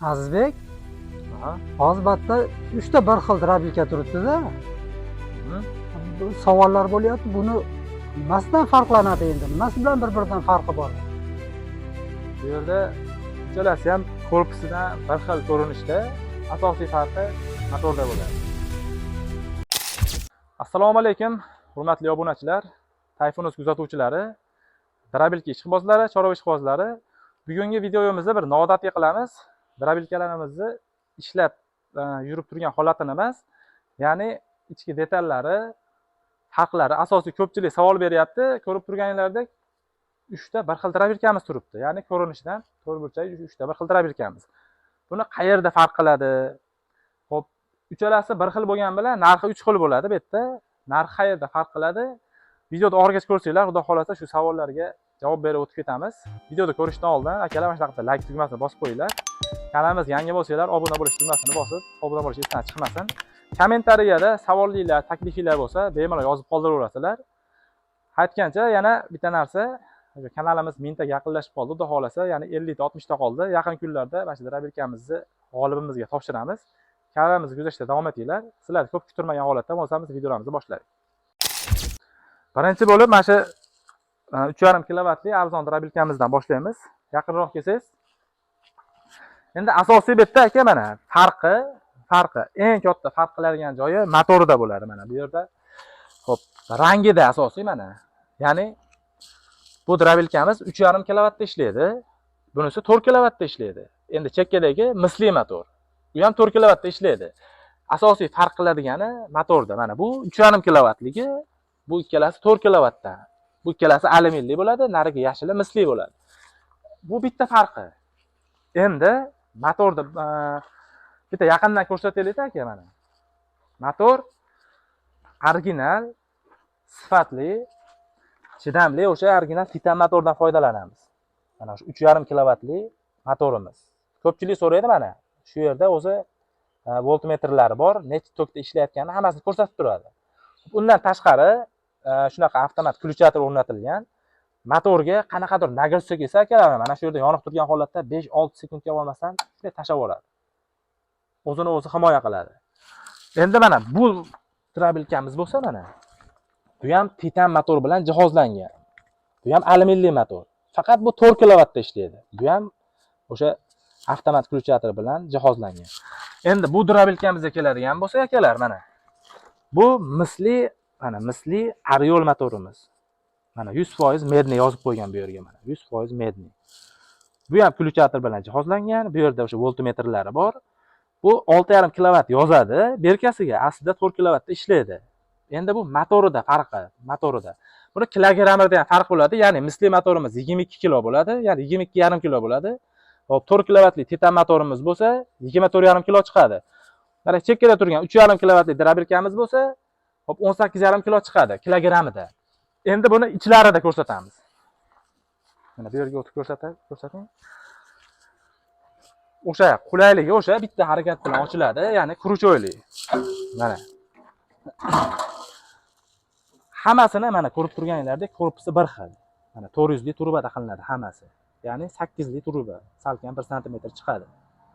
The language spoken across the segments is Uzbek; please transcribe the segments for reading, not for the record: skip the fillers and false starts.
Azizbek, Aha. hozirda 3 ta bir xil drabilka turibdi-da. Hı. Bu savollar bo'lyapti. Buni nimasidan farqlanadi endi? Nimasi bilan bir-biridan farqi bor? Bu yerda uchalasi ham korpusidan bir xil ko'rinishda, asosiy farqi motorda bo'ladi. Assalomu alaykum, hurmatli obunachilar, Tayfunus kuzatuvchilari, drabilka ishqibozlari, chorva ishqibozlari. Bugungi videomizda bir noodatiy qilamiz. Drabilkalarimizni ishlab yurib turgan holatini emas, ya'ni ichki detallari, farqlari asosiy ko'pchilik savol beryapti. Ko'rib turganinglardek 3 ta bir xil drabilkamiz turibdi. Ya'ni ko'rinishidan to'rtburchak 3 ta bir xil drabilkamiz. Buni qayerda farq qiladi? Xo'p, uchalasi bir xil bo'lgan bilan narxi 3 xil bo'ladi bu yerda. Narxi qayerda farq qiladi? Videoda oxirigacha ko'rsanglar, xudo xolasa shu savollarga javob berib o'tib ketamiz. Videoda ko'rishdan oldin akalar mana shu like tugmasini bosib qo'yinglar. Kanalimizga yangi bo'lsanglar, obuna bo'lish tugmasini bosib, obuna bo'lish esdan chiqmasin. Kommentariyada savollar, takliflar bo'lsa, bemalol yozib qoldiraverasizlar. Aytgancha yana bitta narsa, kanalimiz 1000 taga yaqinlashib qoldi, xudo xolasa, ya'ni 50 ta 60 ta qoldi. Yaqin kunlarda mana shu drabilkamizni g'olibimizga topshiramiz. Kanalimizni kuzatishda davom etinglar. Sizlarni ko'p kutilmagan holatda bo'lsangiz videolarimizni boshlaylik. Birinchi bo'lib mana shu 3,5 kilovatli arzon drabilkamizdan boshlaymiz. Yaqinroq kelsangiz. Endi asosiy bitta aka mana farqi eng katta farq qiladigan joyi motorida bo'ladi mana bu yerda. Xo'p, rangida asosiy mana. Ya'ni bu drabilkamiz 3,5 kilovatda ishlaydi. Bunisi 4 kilovatda ishlaydi. Endi chekkadagi misli motor. Bu ham 4 kilovatda ishlaydi. Asosiy farq qiladigani motorda. Mana bu 3,5 kilovatligi, bu ikkalasi 4 kilovatda. Bu ikkalasi alyuminli bo'ladi, narigi yashili misli bo'ladi. Bu bitta farqi. Endi motorda bitta yaqindan ko'rsataylik aka mana. Motor original, sifatli, chidamli o'sha original titan motordan foydalanamiz. Mana shu 3,5 kilovatli motorimiz. Ko'pchilik so'raydi mana. Shu yerda o'zi voltmetrlari bor, necha tokda ishlayotganini hammasini ko'rsatib turadi. Undan tashqari shunaqa avtomat ключатор o'rnatilgan. Motorga qanaqadir nagruza kelsa akalar, mana shu yerda yonib turgan holatda 5-6 sekundga olmasdan shunday tashlab yuboradi. O'zini o'zi himoya qiladi. Endi mana bu drabilkamiz bo'lsa mana, bu ham titan motor bilan jihozlangan. Bu ham alyuminli motor. Faqat bu 4 kilovatda ishlaydi. Bu ham o'sha avtomat ключатор bilan jihozlangan. Endi bu drabilkamizga keladigan bo'lsa akalar mana. Bu misli Ariol motorimiz. Mana 100% medni yozib qo'ygan bu yerga mana. 100% medni. Bu ham ключатор bilan jihozlangan. Bu yerda o'sha voltmetrlari bor. Bu 6,5 kilovat yozadi berkasiga. Aslida 4 kilovatda ishlaydi. Endi bu motorida farqi, motorida. Buni kilogramida ham farq bo'ladi. Ya'ni misli motorimiz 22 kilo bo'ladi, ya'ni 22,5 kilo bo'ladi. Hop, 4 kilovatli titan motorimiz bo'lsa 24,5 kilo chiqadi. Mana chekkada turgan 3,5 kilovatli drabilkamiz bo'lsa, hop 18,5 kilo chiqadi kilogramida. Endi buni ichlarida ko'rsatamiz. Mana bu yerga o'tib ko'rsating. O'sha qulayligi o'sha bitta harakat bilan ochiladi, ya'ni kruchoyli. Mana. Hammasini mana ko'rib turganinglardek korpusi bir xil. Mana 400 li turbada qilinadi hammasi. Ya'ni 8 li turba, salkam 1 sm chiqadi.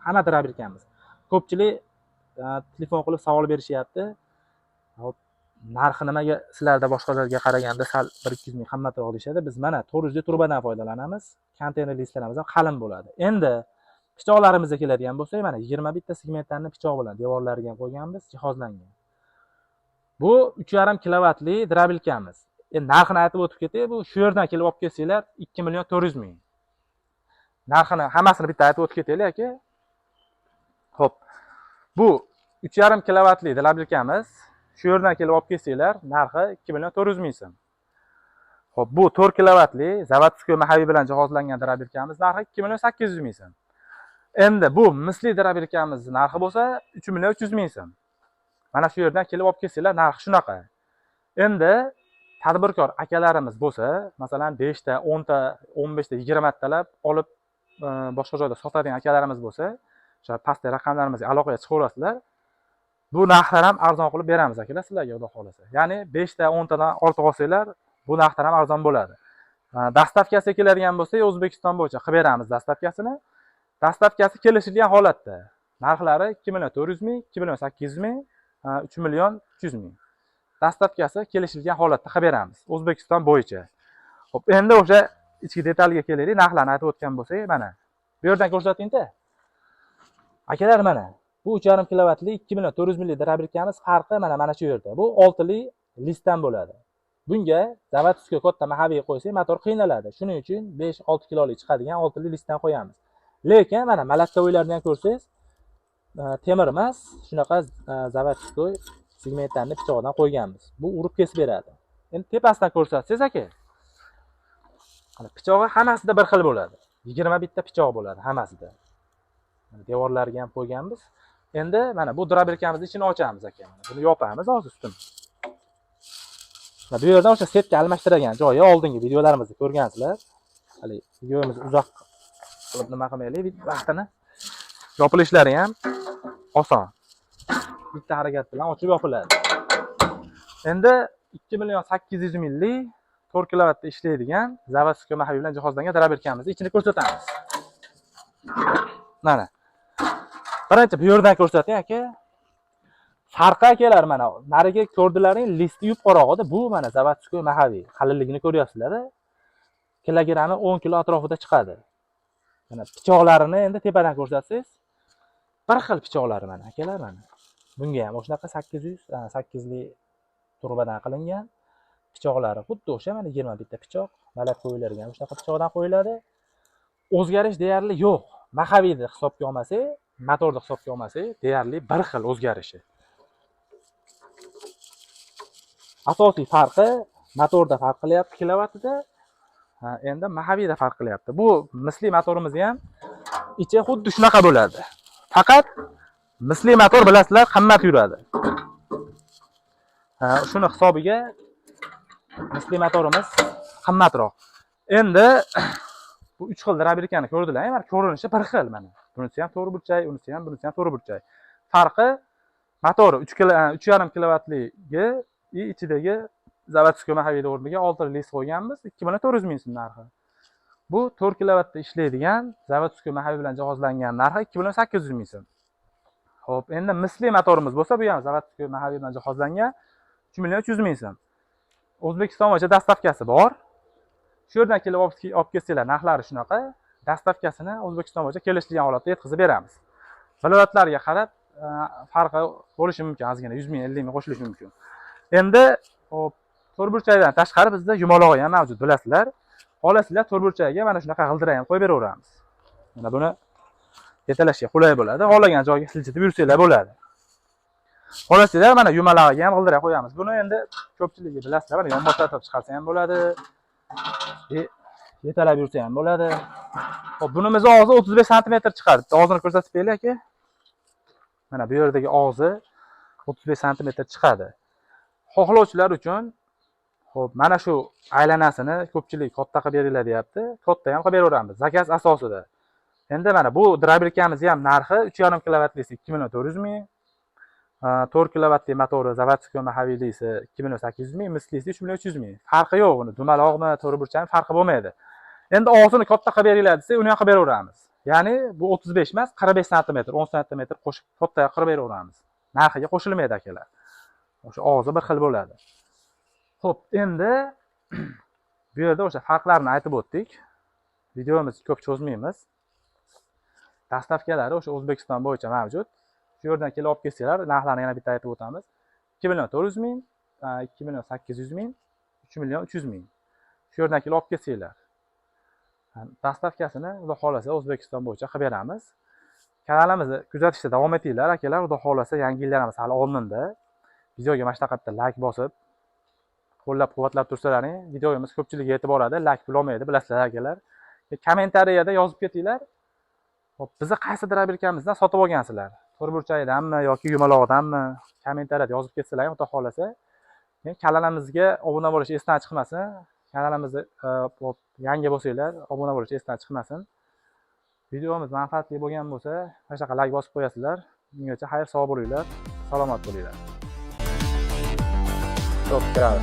Hamma drabilkamiz. Ko'pchilik telefon qilib savol berishyapti. Hop, narxi nimaga sizlarda boshqalarga qaraganda sal 1-200 ming qimmatroq deyshadi. Biz mana 400 li turbadan foydalanamiz. Konteyner listlarimiz ham qalin bo'ladi. Endi pichoqlarimizga keladigan bo'lsak, mana 20 bitta segmentlarni pichoq bilan devorlariga qo'yganmiz, jihozlangan. Bu 3,5 kilovatli drabilkamiz. Endi narxini aytib o'tib ketay. Bu shu yerdan kelib olib kelsanglar 2,400,000. Narxini hammasini bitta aytib o'tib ketaylik aka. Xo'p. Bu 3,5 kilovatli drabilkamiz. Shu yerdan kelib olib kelsanglar, narxi 2,400,000 so'm. Xo'p, bu 4 kilovatli zavodskiy mahaviy bilan jihozlangan drabilkamiz narxi 2,800,000 so'm. Endi bu misli drabilkamiz narxi bo'lsa 3,300,000 so'm. Mana shu yerdan kelib olib kelsanglar, narxi shunaqa. Endi tadbirkor akalarimiz bo'lsa, masalan 5 ta, 10 ta, 15 ta, 20 talab olib boshqa joyda sotadigan akalarimiz bo'lsa, o'sha pastdagi raqamlarimizga aloqaga chiqaverasizlar. Bu narxlar ham arzon qilib beramiz akalar sizlarga, xudo xolasa. Ya'ni 5 ta, 10 tadan ortiq olsanglar, bu narxlar ham arzon bo'ladi. Dastavkasiga keladigan bo'lsa, O'zbekiston bo'yicha qilib beramiz dastavkasini. Dastlabkasi kelishilgan holatda. Narxlari 2.400.000 ming, 2.800.000 ming, 3.300.000 ming. Dastlabkasi kelishilgan holatda qilib beramiz. O'zbekiston bo'yicha. Xo'p, endi o'sha ichki detalga kelaylik. Narxlarni aytib o'tgan bo'lsak, mana bu yerdan ko'rsating-da. Akalar, mana bu 3.5 kilovatli 2.400.000 minglik drabelkamiz farqi mana shu yerda. Bu 6 li listdan bo'ladi. Bunga zavodskiy katta mahaviy qo'ysak, motor qiynaladi. Shuning uchun 5-6 kilolik chiqadigan 6 li listdan qo'yamiz. Lekin mana malakkavoylarni ham ko'rsangiz, temir emas, shunaqa zavodskiy segmentlarni pichoqdan qo'yganmiz. Bu urib kesib beradi. Endi tepasidan ko'rsatsangiz aka. Mana pichog'i hammasida bir xil bo'ladi. 21 ta pichoq bo'ladi hammasida. Devorlarga ham qo'yganmiz. Endi mana bu drabelkamizni ichini ochamiz aka. Buni yopamiz hozir ustini. Bu yerdan o'sha setka almashtirgan joyi oldingi videolarimizda ko'rgansizlar. Hali videomiz uzoq qilib nima qilmaylik, vaqtini yopilishlari ham oson. Bitta harakat bilan ochib yopiladi. Endi 2.800.000 minglik 4 kilovatda ishlaydigan zavodskiy mahaviy bilan jihozlangan drabelkamizni ichini ko'rsatamiz. Mana. Birinchi bu yerdan ko'rsating aka. Farqi akalar, mana nariga ko'rdilaring, listi yupqaroq edi. Bu mana zavodskiy mahaviy qalinligini ko'ryapsizlar. Kilogrammi 10 kilo atrofida chiqadi. Mana pichoqlarini endi tepadan ko'rsatsangiz, bir xil pichoqlari mana akalar, mana. Bunga ham o'shanaqa 8 li turbadan qilingan pichoqlari xuddi o'sha mana 21 ta pichoq, malak qo'yiladigan o'shanaqa pichoqdan qo'yiladi. O'zgarish deyarli yo'q. Mahaviyni hisobga olmasak, motorni hisobga olmasak, deyarli bir xil o'zgarishi. Asosiy farqi motorda farq qilyapti kilovatida. Endi mahaviyda farq qilyapti. Bu misli motorimiz ham ichi xuddi shunaqa bo'ladi. Faqat misli motor bilasizlar, qimmat yuradi. Shuni hisobiga misli motorimiz qimmatroq. Endi bu 3 xil drabelkani ko'rdilar, mana ko'rinishi bir xil mana. Bunisi ham to'g'ri burchak, bunisi ham to'g'ri burchak. Farqi motori 3.5 kilovatligi ichidagi zavodskiy mahaviyda o'rniga 6 list qo'yganmiz, 2.400.000 ming narxi. Bu 4 kilovatda ishlaydigan zavodskiy mahaviy bilan jihozlangan narxi 2.800.000 ming so'm. Xo'p, endi misli motorimiz bo'lsa, bu ham zavodskiy mahaviy bilan jihozlangan 3.300.000 ming so'm. O'zbekiston bo'yicha dastavkasi bor. Shu yerdan kelib olib kelsanglar, narxlari shunaqa. Dastavkasini O'zbekiston bo'yicha kelishilgan holatda yetkazib beramiz. Viloyatlarga qarab farqi bo'lishi mumkin, ozgina 100 ming, 50 ming qo'shilishi mumkin. Endi hop, to'rtburchakdan tashqari bizda yumaloq ham mavjud, bilasizlar. Xohlasizlar to'rtburchagiga mana shunaqa g'ildirak ham qo'yib beraveramiz. Mana buni yetalashga qulay bo'ladi. Xohlagan joyga siljitib yursanglar bo'ladi. Xohlasizlar mana yumalog'iga ham g'ildirak qo'yamiz. Buni endi ko'pchiligi bilasizlar, mana yonboshlatib chiqarsa ham bo'ladi. Yetalab yursa ham bo'ladi. Hop, bunimiz og'zi 35 sm chiqadi. Og'zini ko'rsatib beraylik aka. Mana bu yerdagi og'zi 35 sm chiqadi. Xohlovchilar uchun hop, mana shu aylanasini ko'pchilik katta qilib beringlar deyapti. Katta ham qilib beraveramiz, zakaz asosida. Endi mana bu drabelkamiz ham narxi 3.5 kilovatlisi 2.400.000 ming. 4 kilovatli motori zavodskiy mahaviylisi 2.800.000 ming, mislisi 3.300.000 ming. Farqi yo'q buni. Dumaloqmi, to'rtburchakmi farqi bo'lmaydi. Endi og'zini katta qilib beringlar desa, uni ham qilib beraveramiz. Ya'ni bu 35 emas, 45 sm, 10 sm qo'shib katta qilib beraveramiz. Narxiga qo'shilmaydi akalar. O'sha og'zi bir xil bo'ladi. Xo'p, endi bu yerda o'sha farqlarni aytib o'tdik. Videomizni ko'p cho'zmaymiz. Dastavkalari o'sha O'zbekiston bo'yicha mavjud. Shu yerdan kelib olib kelsanglar, narxlarni yana bitta aytib o'tamiz. 2.400.000 ming, 2.800.000 ming, 3.300.000 ming. Shu yerdan kelib olib kelsanglar. Dastavkasini xudo xolasa O'zbekiston bo'yicha qilib beramiz. Kanalimizni kuzatishda davom etinglar akalar. Xudo xolasa yangi yillarimiz hali oldinda. Videoga mana shunaqa bitta like bosib, qo'llab-quvvatlab tursalaring, videomiz ko'pchilikga yetib boradi. Like bo'lmaydi, bilasizlar akalar. Kommentariyada yozib ketinglar. Hop, bizni qaysi drabelkamizdan sotib olgansizlar? To'rtburchakdanmi yoki yumalog'idanmi? Kommentariyada yozib ketsanglar, xudo xolasa. Kanalimizga obuna bo'lish esdan chiqmasin. Kanalimizni yangi bo'lsanglar, obuna bo'lish esdan chiqmasin. Videomiz manfaatli bo'lgan bo'lsa, mana shunaqa like bosib qo'yasizlar. Ungacha xayr, sog' bo'linglar, salomat bo'linglar. Çok bravo.